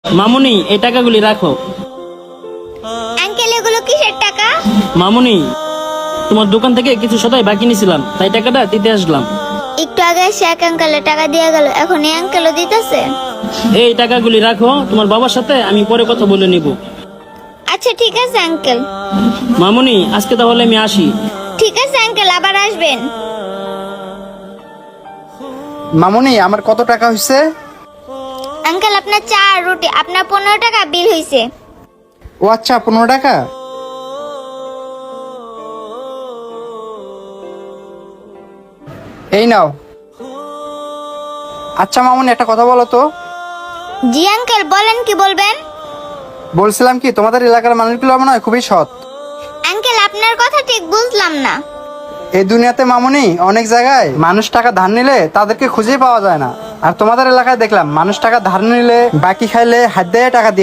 মামুনি, এই টাকাগুলি রাখো। আঙ্কেল এগুলো কিসের টাকা? মামুনি, তোমার দোকান থেকে কিছু সদাই বাকি নিছিলাম, তাই টাকাটা দিতে আসলাম। একটু আগে সে এক আঙ্কেলে টাকা দিয়ে গেল, এখন এই আঙ্কেলও দিতেছে। এই টাকাগুলি রাখো, তোমার বাবার সাথে আমি পরে কথা বলে নিব। আচ্ছা ঠিক আছে আঙ্কেল। মামুনি, আজকে তাহলে আমি আসি। ঠিক আছে আঙ্কেল, আবার আসবেন। মামুনি, আমার কত টাকা হয়েছে? আঙ্কেল আপনার চা আর রুটি, আপনার 15 টাকা বিল হয়েছে। ও আচ্ছা, 15 টাকা। এই নাও। আচ্ছা মামুনি, একটা কথা বলো তো। জি আঙ্কেল বলেন, কি বলবেন? বলছিলাম কি, তোমাদের এলাকার মানুষগুলো মনে হয় খুবই সৎ। আঙ্কেল আপনার কথা ঠিক বুঝলাম না। এই দুনিয়াতে মামুনি অনেক জায়গায় মানুষ টাকা ধার নিলে তাদেরকে খুঁজেই পাওয়া যায় না, আর তোমাদের এলাকায় দেখলাম মানুষ টাকা ধার নিলে বাকি খাইলে হাত দিয়ে টাকা দিয়ে